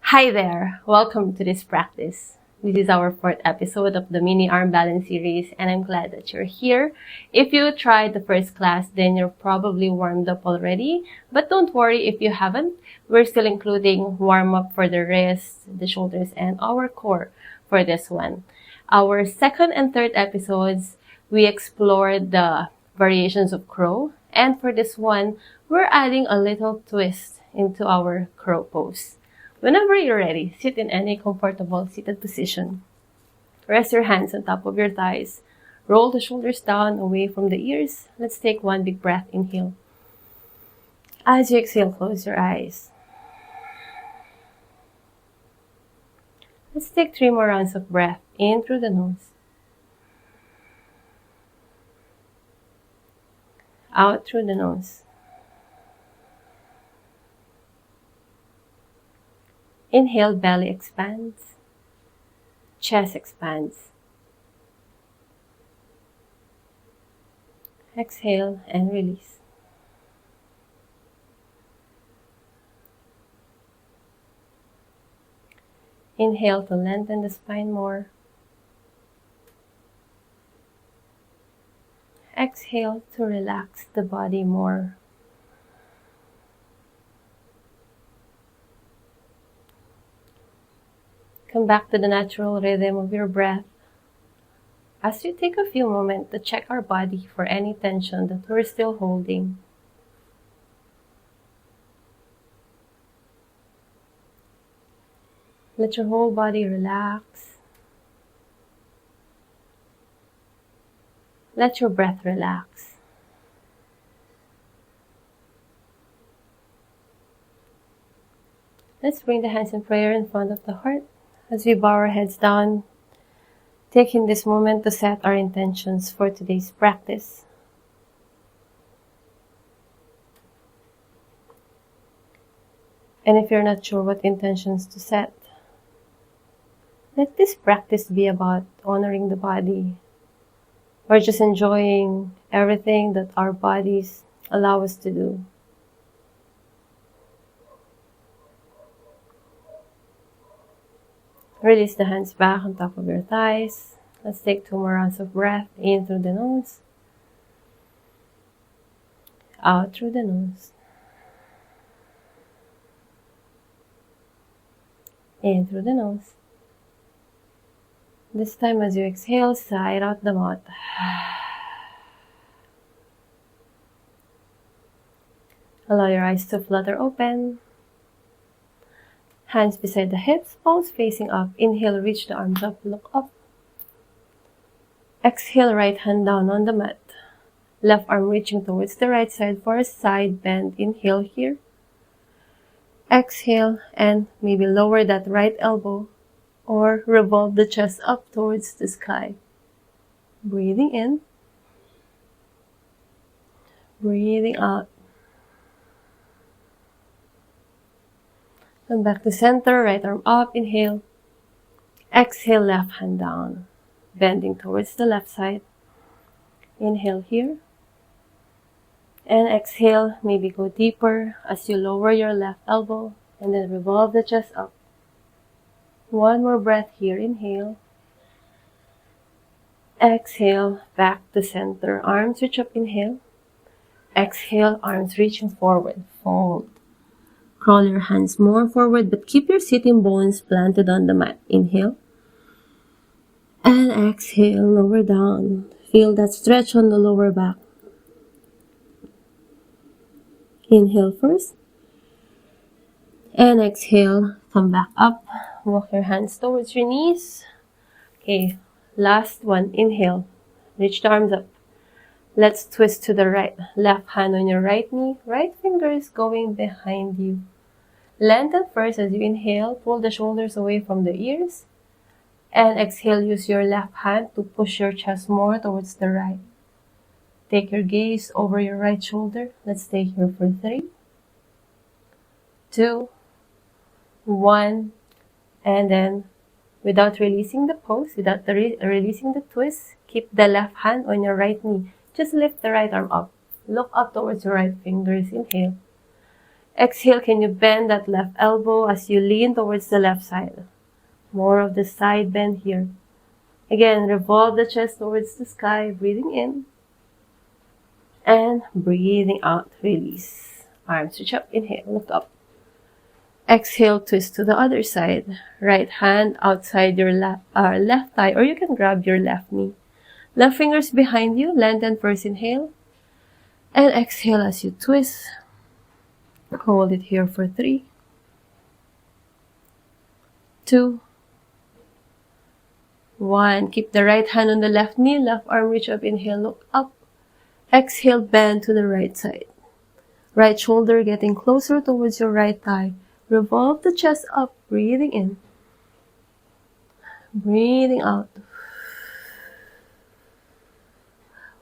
Hi there! Welcome to this practice. This is our fourth episode of the mini arm balance series, and I'm glad that you're here. If you tried the first class, then you're probably warmed up already. But don't worry if you haven't. We're still including warm-up for the wrists, the shoulders, and our core for this one. Our second and third episodes, we explored the variations of crow. And for this one, we're adding a little twist into our crow pose. Whenever you're ready, sit in any comfortable seated position. Rest your hands on top of your thighs. Roll the shoulders down away from the ears. Let's take one big breath. Inhale. As you exhale, close your eyes. Let's take 3 more rounds of breath. In through the nose. Out through the nose. Inhale, belly expands, chest expands. Exhale and release. Inhale to lengthen the spine more. Exhale to relax the body more. Come back to the natural rhythm of your breath as we take a few moments to check our body for any tension that we're still holding. Let your whole body relax. Let your breath relax. Let's bring the hands in prayer in front of the heart. As we bow our heads down, taking this moment to set our intentions for today's practice. And if you're not sure what intentions to set, let this practice be about honoring the body or just enjoying everything that our bodies allow us to do. Release the hands back on top of your thighs. Let's take 2 more rounds of breath. In through the nose. Out through the nose. In through the nose. This time as you exhale, sigh out the mouth. Allow your eyes to flutter open. Hands beside the hips, palms facing up. Inhale, reach the arms up, look up. Exhale, right hand down on the mat. Left arm reaching towards the right side for a side bend. Inhale here. Exhale and maybe lower that right elbow or revolve the chest up towards the sky. Breathing in. Breathing out. Come back to center, right arm up, inhale. Exhale, left hand down, bending towards the left side. Inhale here. And exhale, maybe go deeper as you lower your left elbow and then revolve the chest up. 1 more breath here, inhale. Exhale, back to center, arms reach up, inhale. Exhale, arms reaching forward, fold. Crawl your hands more forward, but keep your sitting bones planted on the mat. Inhale. And exhale, lower down. Feel that stretch on the lower back. Inhale first. And exhale, come back up. Walk your hands towards your knees. Okay, last one. Inhale. Reach the arms up. Let's twist to the right. Left hand on your right knee. Right fingers going behind you. Lengthen first as you inhale. Pull the shoulders away from the ears. And exhale, use your left hand to push your chest more towards the right. Take your gaze over your right shoulder. Let's stay here for 3, 2, 1. And then, without releasing the pose, without releasing the twist, keep the left hand on your right knee. Just lift the right arm up. Look up towards your right fingers. Inhale. Exhale, can you bend that left elbow as you lean towards the left side? More of the side bend here. Again, revolve the chest towards the sky, breathing in. And breathing out, release. Arms reach up, inhale, look up. Exhale, twist to the other side. Right hand outside your left thigh, or you can grab your left knee. Left fingers behind you, lengthen first inhale. And exhale as you twist. Hold it here for 3, 2, 1. Keep the right hand on the left knee, left arm reach up, inhale, look up. Exhale, bend to the right side. Right shoulder getting closer towards your right thigh. Revolve the chest up, breathing in. Breathing out.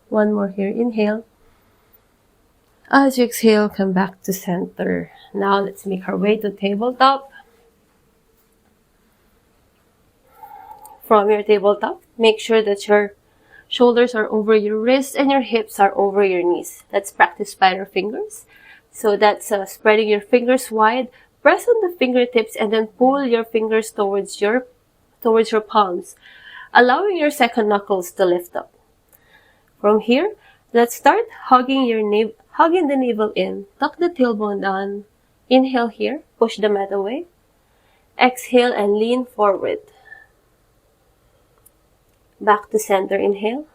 One more here, inhale. As you exhale, come back to center. Now let's make our way to tabletop. From your tabletop, make sure that your shoulders are over your wrists and your hips are over your knees. Let's practice spider fingers. So that's spreading your fingers wide. Press on the fingertips and then pull your fingers towards your palms, allowing your second knuckles to lift up. From here, let's start hugging the navel in. Tuck the tailbone down. Inhale here, push the mat away. Exhale and lean forward. Back to center, inhale.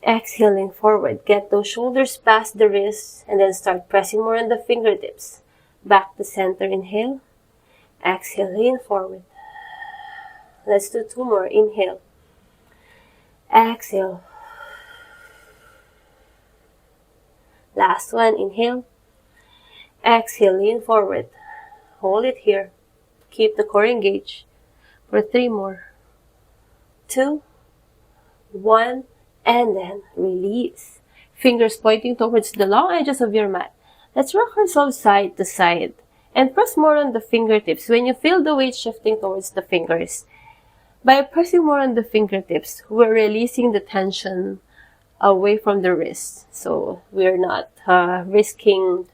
Exhaling forward. Get those shoulders past the wrists and then start pressing more on the fingertips. Back to center, inhale. Exhale, lean forward. Let's do 2 more. Inhale. Exhale. Last one, inhale. Exhale, lean forward. Hold it here. Keep the core engaged for 3 more. 2, 1, and then release. Fingers pointing towards the long edges of your mat. Let's rock ourselves side to side and press more on the fingertips when you feel the weight shifting towards the fingers. By pressing more on the fingertips, we're releasing the tension away from the wrist. So we're not risking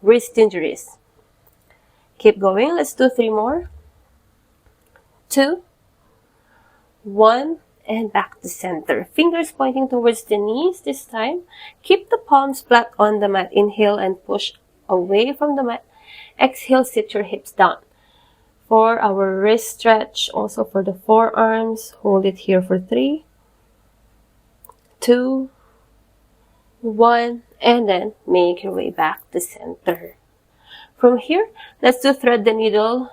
wrist injuries. Keep going. Let's do 3 more. 2, 1, and back to center. Fingers pointing towards the knees this time. Keep the palms flat on the mat. Inhale and push away from the mat. Exhale, sit your hips down. For our wrist stretch, also for the forearms, hold it here for 3, 2, 1, and then make your way back to center. From here, let's do thread the needle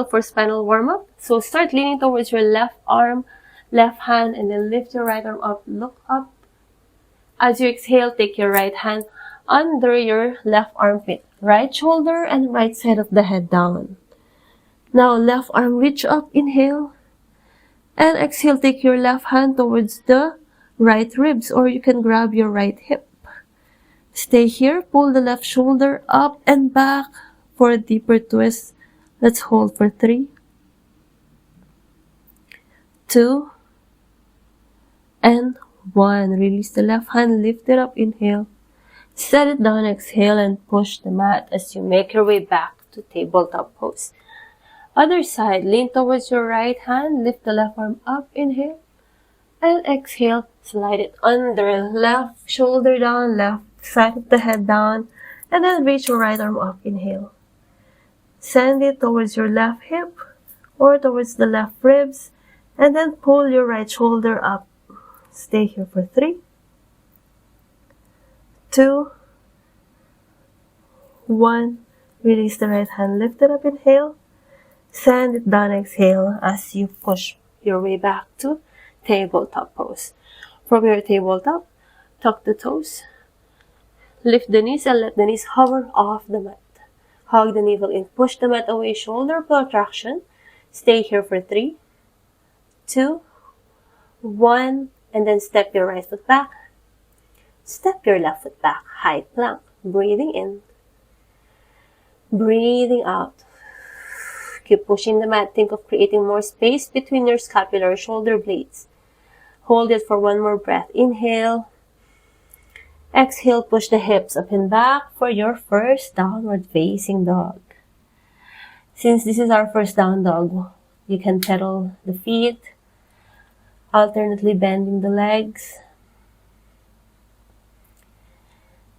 for spinal warm-up. So start leaning towards your left arm, left hand, and then lift your right arm up. Look up. As you exhale, take your right hand under your left armpit. Right shoulder and right side of the head down. Now left arm reach up, inhale. And exhale, take your left hand towards the right ribs, or you can grab your right hip. Stay here, pull the left shoulder up and back for a deeper twist. Let's hold for 3, 2, and 1. Release the left hand, lift it up, inhale. Set it down, exhale, and push the mat as you make your way back to tabletop pose. Other side, lean towards your right hand, lift the left arm up, inhale, and exhale, slide it under, left shoulder down, left side of the head down, and then reach your right arm up, inhale. Send it towards your left hip or towards the left ribs, and then pull your right shoulder up. Stay here for 3, 2, 1. Release the right hand, lift it up, inhale. Send it down, exhale, as you push your way back to tabletop pose. From your tabletop, tuck the toes, lift the knees, and let the knees hover off the mat. Hug the navel in, push the mat away, shoulder protraction. Stay here for 3, 2, 1, and then step your right foot back. Step your left foot back, high plank. Breathing in, breathing out. Keep pushing the mat. Think of creating more space between your scapular shoulder blades. Hold it for 1 more breath. Inhale. Exhale, push the hips up and back for your first downward facing dog. Since this is our first down dog, you can pedal the feet, alternately bending the legs,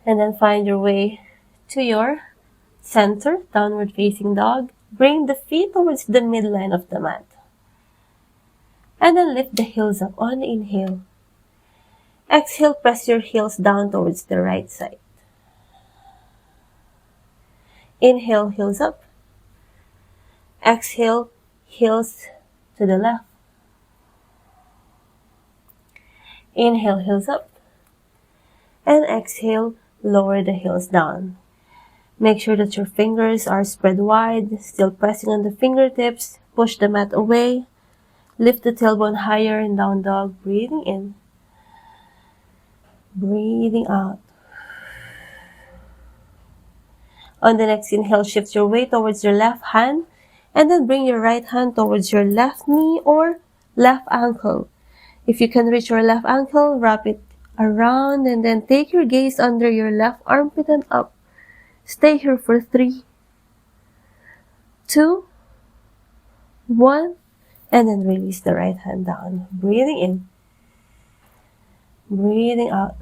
and then find your way to your center, downward facing dog. Bring the feet towards the midline of the mat. And then lift the heels up on the inhale. Exhale, press your heels down towards the right side. Inhale, heels up. Exhale, heels to the left. Inhale, heels up. And exhale, lower the heels down. Make sure that your fingers are spread wide, still pressing on the fingertips. Push the mat away. Lift the tailbone higher in down dog. Breathing in. Breathing out. On the next inhale, shift your weight towards your left hand. And then bring your right hand towards your left knee or left ankle. If you can reach your left ankle, wrap it around and then take your gaze under your left armpit and up. Stay here for 3, 2, 1, and then release the right hand down. Breathing in. Breathing out.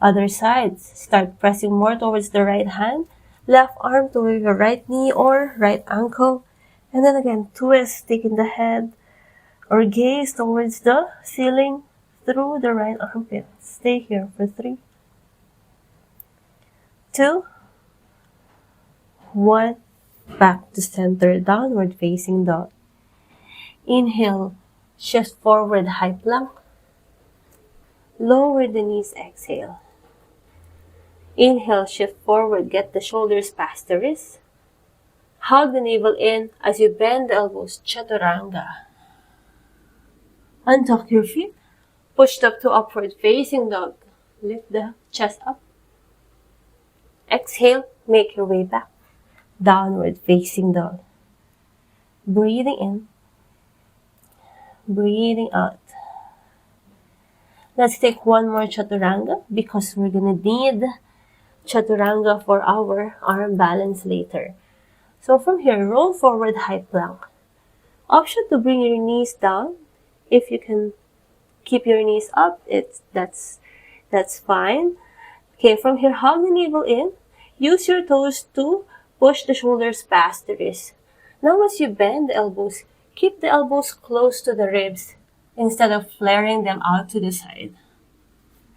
Other side. Start pressing more towards the right hand. Left arm toward your right knee or right ankle. And then again, twist, taking the head or gaze towards the ceiling through the right armpit. Stay here for 3, 2, 1. Back to center, downward facing dog. Inhale, shift forward, high plank. Lower the knees, exhale. Inhale, shift forward, get the shoulders past the wrists. Hug the navel in as you bend the elbows, chaturanga. Untuck your feet, push up to upward facing dog. Lift the chest up. Exhale, make your way back. Downward facing dog. Breathing in. Breathing out. Let's take one more chaturanga because we're going to need chaturanga for our arm balance later. So from here, roll forward, high plank. Option to bring your knees down. If you can keep your knees up, that's fine. Okay, from here, hug the navel in. Use your toes to push the shoulders past the wrist. Now as you bend the elbows, keep the elbows close to the ribs instead of flaring them out to the side.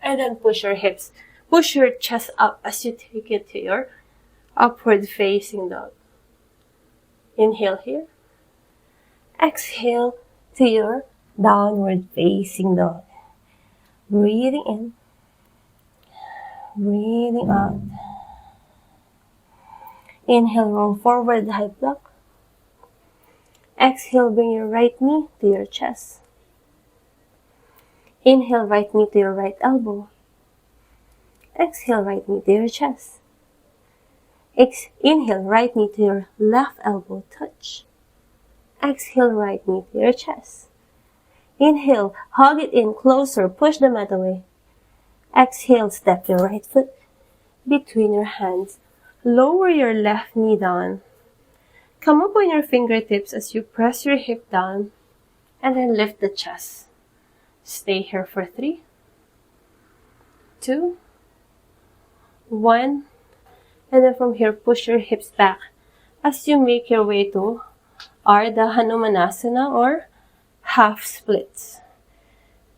And then push your hips. Push your chest up as you take it to your upward facing dog. Inhale here. Exhale to your downward facing dog. Breathing in. Breathing out. Inhale, roll forward, high plank. Exhale, bring your right knee to your chest. Inhale, right knee to your right elbow. Exhale, right knee to your chest. Inhale, right knee to your left elbow, touch. Exhale, right knee to your chest. Inhale, hug it in closer, push the mat away. Exhale, step your right foot between your hands. Lower your left knee down. Come up on your fingertips as you press your hip down and then lift the chest. Stay here for 3, 2, 1. And then from here, push your hips back as you make your way to Ardha Hanumanasana or half splits.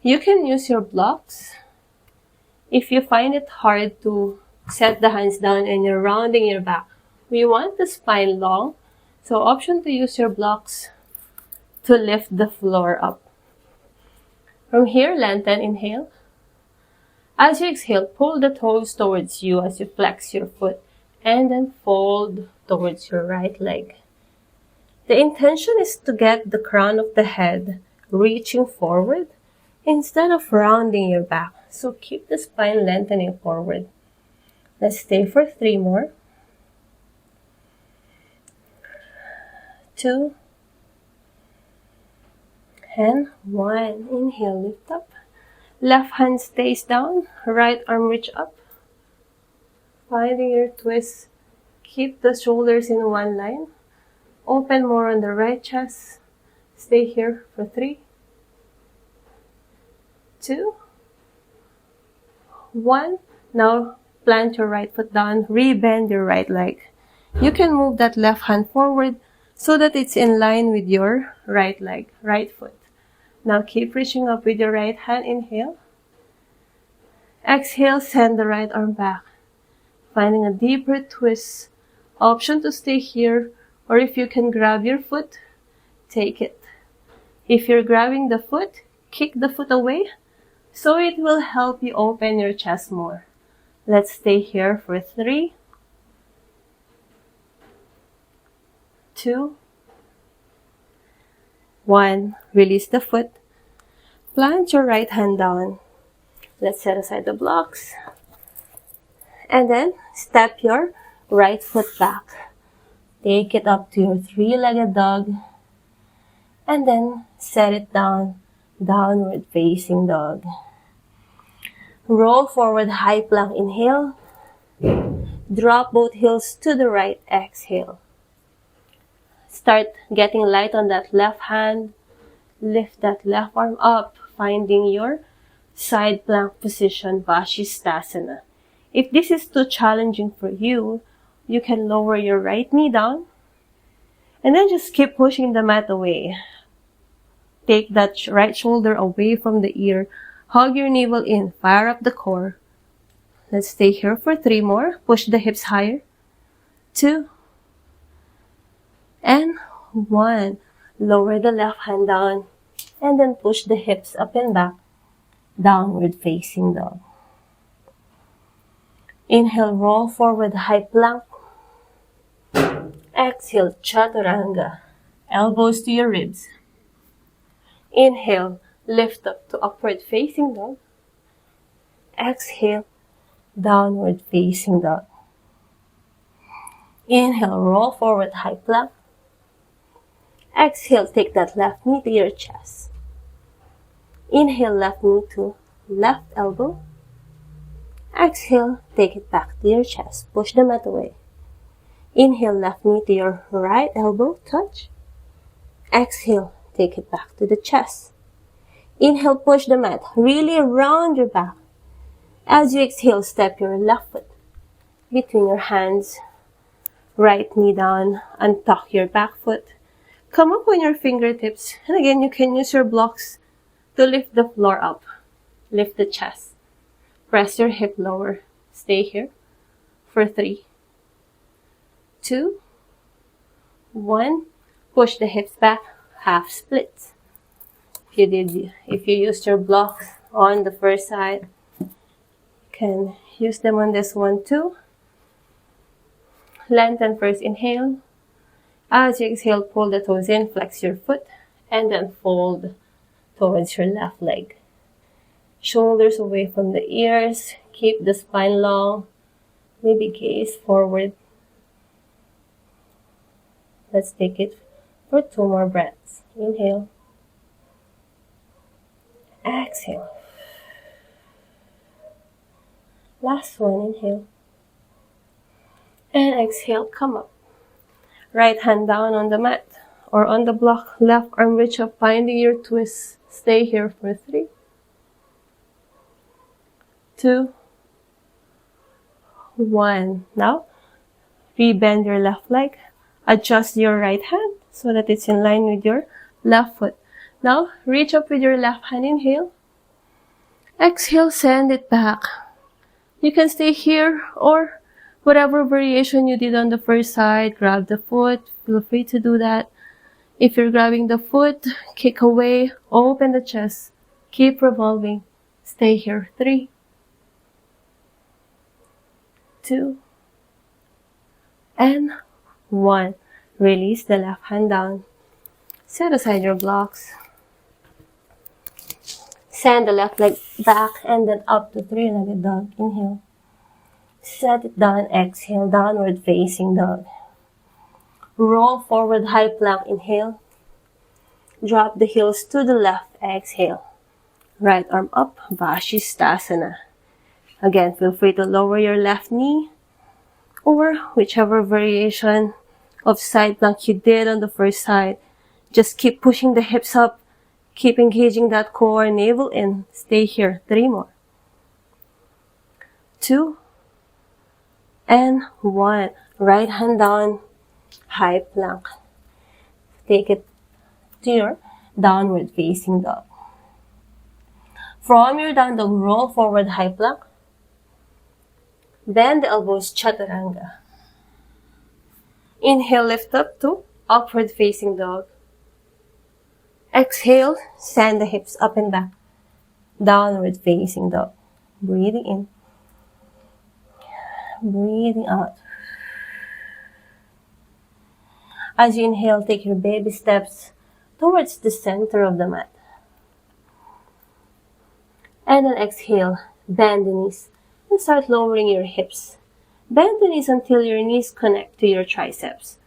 You can use your blocks. If you find it hard to set the hands down and you're rounding your back, we want the spine long. So option to use your blocks to lift the floor up. From here, lengthen, inhale. As you exhale, pull the toes towards you as you flex your foot and then fold towards your right leg. The intention is to get the crown of the head reaching forward instead of rounding your back. So keep the spine lengthening forward. Let's stay for 3 more. 2 and 1. Inhale, lift up. Left hand stays down, right arm reach up. Finding your twist. Keep the shoulders in one line. Open more on the right chest. Stay here for 3, 2, 1. Now plant your right foot down, rebend your right leg. You can move that left hand forward so that it's in line with your right leg, right foot. Now keep reaching up with your right hand. Inhale. Exhale, send the right arm back. Finding a deeper twist. Option to stay here, or if you can grab your foot, take it. If you're grabbing the foot, kick the foot away so it will help you open your chest more. Let's stay here for 3, 2, 1. Release the foot. Plant your right hand down. Let's set aside the blocks. And then step your right foot back. Take it up to your 3-legged dog. And then set it down, downward facing dog. Roll forward, high plank, inhale. Drop both heels to the right, exhale. Start getting light on that left hand. Lift that left arm up, finding your side plank position, Vashisthasana. If this is too challenging for you, you can lower your right knee down and then just keep pushing the mat away. Take that right shoulder away from the ear. Hug your navel in. Fire up the core. Let's stay here for 3 more. Push the hips higher. 2 and 1. Lower the left hand down and then push the hips up and back. Downward facing dog. Inhale, roll forward, high plank. Exhale, chaturanga. Elbows to your ribs. Inhale, lift up to upward facing dog. Exhale, downward facing dog. Inhale, roll forward, high plank. Exhale, take that left knee to your chest. Inhale, left knee to left elbow. Exhale, take it back to your chest. Push the mat away. Inhale, left knee to your right elbow, touch. Exhale, take it back to the chest. Inhale, push the mat. Really round your back. As you exhale, step your left foot between your hands. Right knee down. Untuck your back foot. Come up on your fingertips. And again, you can use your blocks to lift the floor up. Lift the chest. Press your hip lower. Stay here for 3, 2, 1. Push the hips back. Half splits. If you used your blocks on the first side, you can use them on this one too. Lengthen first, inhale. As you exhale, pull the toes in, flex your foot, and then fold towards your left leg. Shoulders away from the ears. Keep the spine long. Maybe gaze forward. Let's take it for 2 more breaths. Inhale. Exhale. Last one, inhale. And exhale, come up. Right hand down on the mat or on the block. Left arm reach up, finding your twist. Stay here for 3, 2, 1. Now, rebend your left leg. Adjust your right hand so that it's in line with your left foot. Now, reach up with your left hand. Inhale. Exhale, send it back. You can stay here or whatever variation you did on the first side. Grab the foot. Feel free to do that. If you're grabbing the foot, kick away. Open the chest. Keep revolving. Stay here. 3, 2, and 1. Release the left hand down. Set aside your blocks. Send the left leg back and then up to 3-legged dog. Inhale. Set it down. Exhale. Downward facing dog. Roll forward, high plank. Inhale. Drop the heels to the left. Exhale. Right arm up, Vashisthasana. Again, feel free to lower your left knee or whichever variation of side plank you did on the first side. Just keep pushing the hips up, keep engaging that core, navel in. Stay here. 3 more. 2 and 1. Right hand down, high plank. Take it to your downward facing dog. From your down dog, roll forward, high plank. Bend the elbows, chaturanga. Inhale, lift up to upward facing dog. Exhale, send the hips up and back. Downward facing dog. Breathing in. Breathing out. As you inhale, take your baby steps towards the center of the mat. And then exhale, bend the knees and start lowering your hips. Bend the knees until your knees connect to your triceps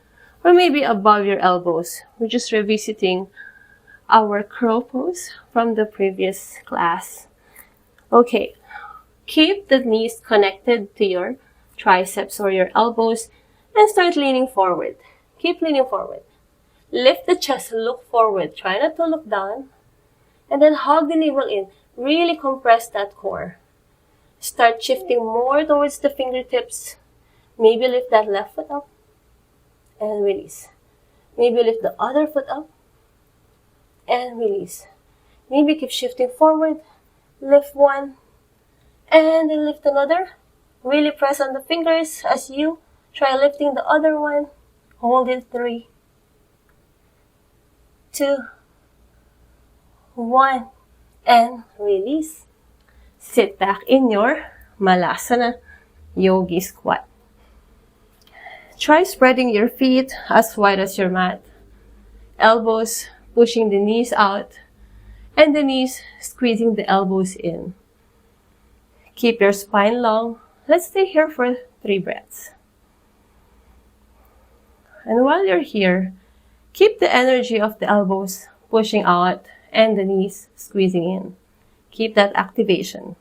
or maybe above your elbows. We're just revisiting our crow pose from the previous class. Okay, keep the knees connected to your triceps or your elbows and start leaning forward. Keep leaning forward. Lift the chest, look forward. Try not to look down. And then hug the navel in. Really compress that core. Start shifting more towards the fingertips. Maybe lift that left foot up and release. Maybe lift the other foot up and release. Maybe keep shifting forward. Lift one and then lift another. Really press on the fingers as you try lifting the other one. Hold in 3, 2, 1, and release. Sit back in your Malasana Yogi Squat. Try spreading your feet as wide as your mat. Elbows pushing the knees out and the knees squeezing the elbows in. Keep your spine long. Let's stay here for 3 breaths. And while you're here, keep the energy of the elbows pushing out and the knees squeezing in. Keep that activation.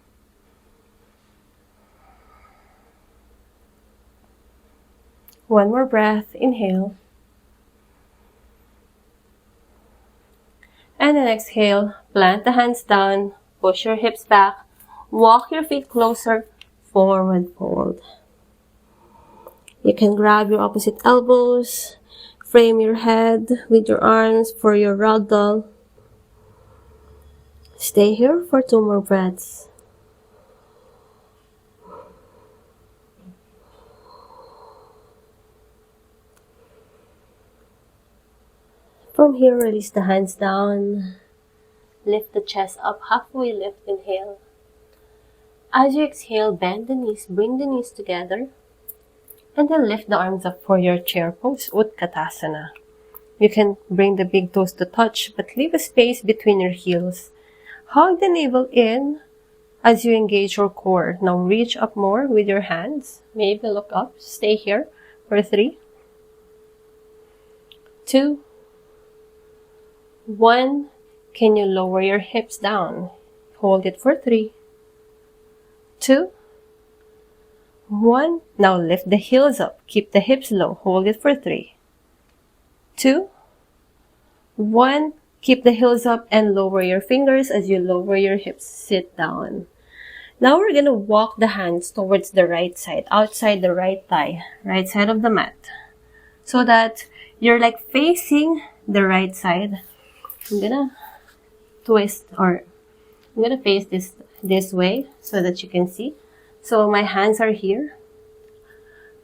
One more breath. Inhale. And then exhale. Plant the hands down. Push your hips back. Walk your feet closer. Forward fold. You can grab your opposite elbows. Frame your head with your arms for your ragdoll. Stay here for 2 more breaths. From here, release the hands down. Lift the chest up halfway, lift, inhale. As you exhale, bend the knees, bring the knees together. And then lift the arms up for your chair pose, Utkatasana. You can bring the big toes to touch, but leave a space between your heels. Hug the navel in as you engage your core. Now reach up more with your hands. Maybe look up. Stay here for 3, 2, 1. Can you lower your hips down? Hold it for 3, 2, 1. Now lift the heels up. Keep the hips low. Hold it for 3, 2, 1. Keep the heels up and lower your fingers as you lower your hips. Sit down. Now we're going to walk the hands towards the right side, outside the right thigh, right side of the mat. So that you're like facing the right side. I'm going to twist, or I'm going to face this way so that you can see. So my hands are here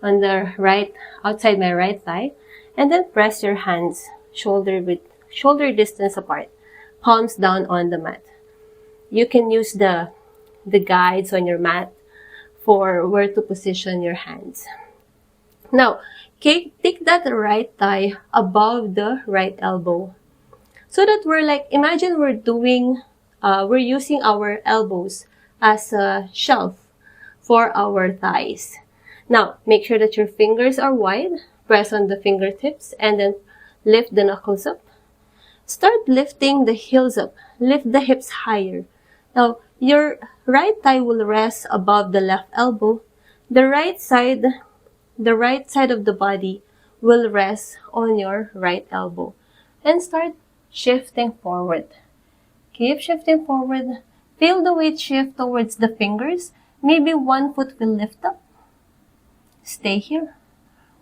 on the right, outside my right thigh. And then press your hands shoulder distance apart, palms down on the mat. You can use the guides on your mat for where to position your hands. Now, take that right thigh above the right elbow. So that we're like, imagine we're using our elbows as a shelf for our thighs. Now, make sure that your fingers are wide. Press on the fingertips and then lift the knuckles up. Start lifting the heels up. Lift the hips higher. Now, your right thigh will rest above the left elbow. The right side of the body will rest on your right elbow. And start shifting forward. Keep shifting forward. Feel the weight shift towards the fingers. Maybe one foot will lift up. Stay here.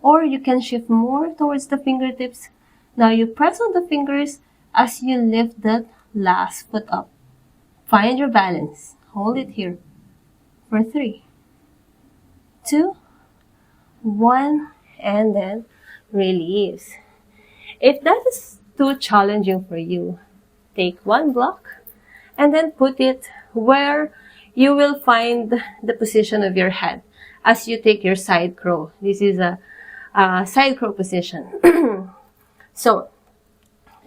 Or you can shift more towards the fingertips. Now you press on the fingers as you lift the last foot up. Find your balance. Hold it here for 3, 2, 1, and then release. If that is too challenging for you, take one block and then put it where you will find the position of your head as you take your side crow. This is a side crow position. So,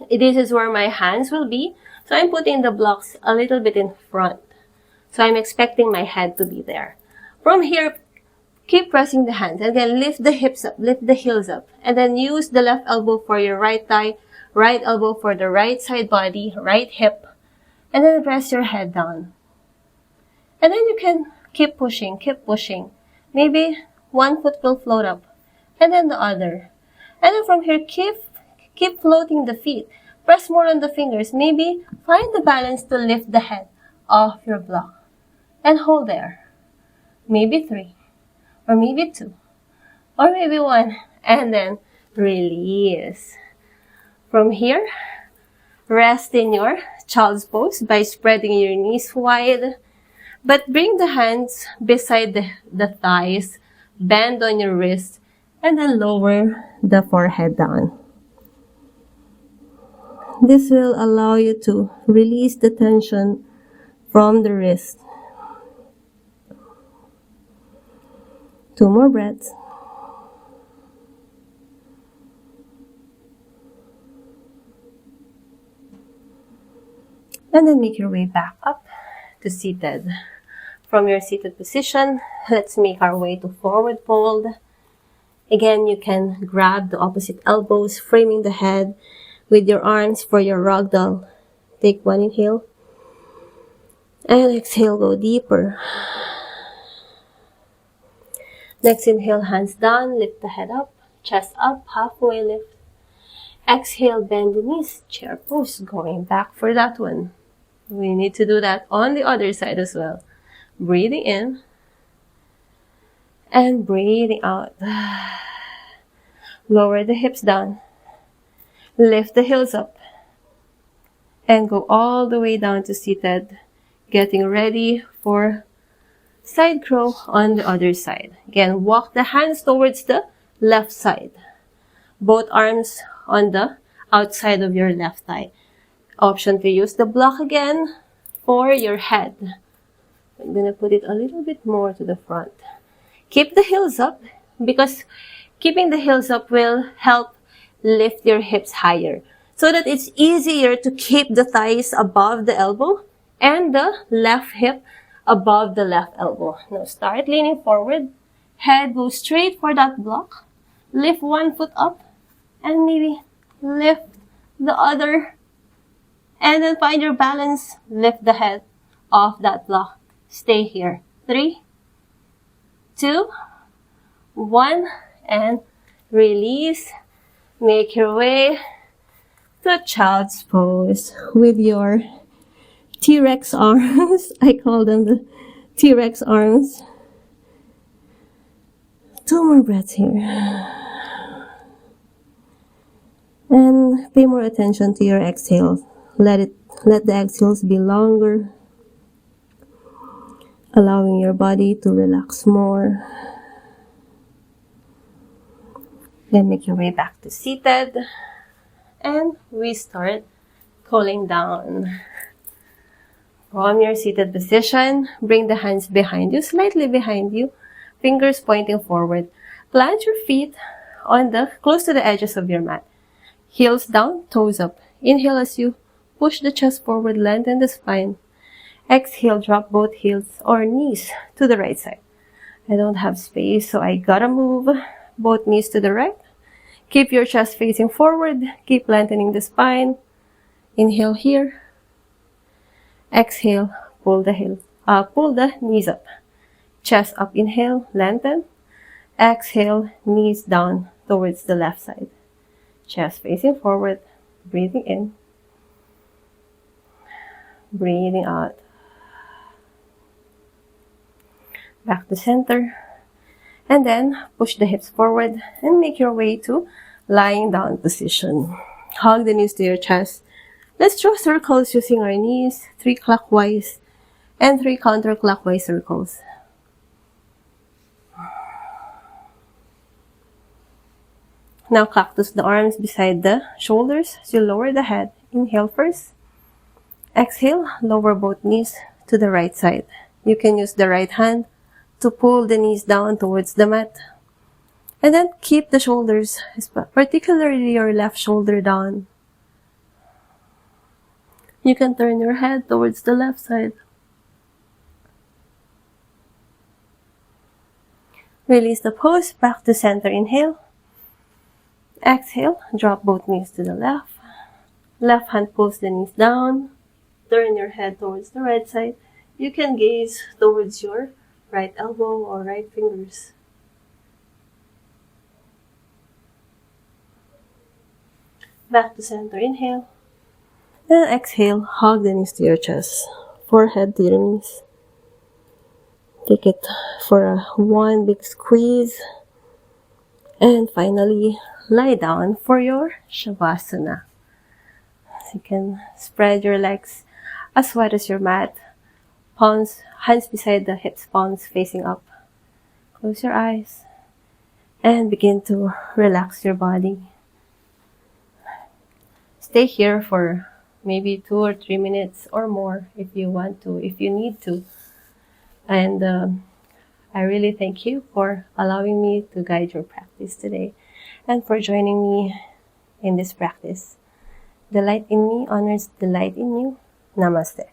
this is where my hands will be. So I'm putting the blocks a little bit in front. So I'm expecting my head to be there. From here, keep pressing the hands. Again, lift the hips up, lift the heels up. And then use the left elbow for your right thigh, right elbow for the right side body, right hip. And then press your head down. And then you can keep pushing, keep pushing. Maybe one foot will float up. And then the other. And then from here, keep floating the feet. Press more on the fingers. Maybe find the balance to lift the head off your block. And hold there. Maybe 3. Or maybe 2. Or maybe 1. And then release. From here, rest in your child's pose by spreading your knees wide. But bring the hands beside the thighs. Bend on your wrists. And then lower the forehead down. This will allow you to release the tension from the wrist. 2 more breaths. And then make your way back up to seated. From your seated position, let's make our way to forward fold. Again, you can grab the opposite elbows, framing the head with your arms for your ragdoll. Take one inhale. And exhale, go deeper. Next inhale, hands down, lift the head up, chest up, halfway lift. Exhale, bend the knees, chair pose, going back for that one. We need to do that on the other side as well. Breathing in and breathing out. Lower the hips down. Lift the heels up. And go all the way down to seated. Getting ready for side crow on the other side. Again, walk the hands towards the left side. Both arms on the outside of your left thigh. Option to use the block again for your head. I'm going to put it a little bit more to the front. Keep the heels up because keeping the heels up will help lift your hips higher so that it's easier to keep the thighs above the elbow and the left hip above the left elbow. Now start leaning forward. Head goes straight for that block. Lift one foot up and maybe lift the other. And then find your balance. Lift the head off that block. Stay here. 3, 2, 1, and release. Make your way to child's pose with your T-Rex arms. I call them the T-Rex arms. 2 more breaths here. And pay more attention to your exhales. Let the exhales be longer, allowing your body to relax more. Then make your way back to seated. And we start cooling down. From your seated position, bring the hands behind you, slightly behind you, fingers pointing forward. Plant your feet on close to the edges of your mat. Heels down, toes up. Inhale as you push the chest forward, lengthen the spine. Exhale, drop both heels or knees to the right side. I don't have space, so I gotta move both knees to the right. Keep your chest facing forward. Keep lengthening the spine. Inhale here. Exhale, pull the knees up. Chest up, inhale, lengthen. Exhale, knees down towards the left side. Chest facing forward, breathing in. Breathing out. Back to center. And then push the hips forward and make your way to lying down position. Hug the knees to your chest. Let's draw circles using our knees, 3 clockwise and 3 counterclockwise circles. Now cactus the arms beside the shoulders as you lower the head. Inhale first. Exhale, lower both knees to the right side. You can use the right hand to pull the knees down towards the mat. And then keep the shoulders, particularly your left shoulder, down. You can turn your head towards the left side. Release the pose, back to center, inhale. Exhale, drop both knees to the left. Left hand pulls the knees down. Turn your head towards the right side. You can gaze towards your right elbow or right fingers. Back to center, inhale. Then exhale, hug the knees to your chest. Forehead to your knees. Take it for one big squeeze. And finally, lie down for your shavasana. So you can spread your legs as wide as your mat. Hands beside the hips, palms facing up. Close your eyes and begin to relax your body. Stay here for maybe 2 or 3 minutes or more if you want to, if you need to. And I really thank you for allowing me to guide your practice today and for joining me in this practice. The light in me honors the light in you. Namaste.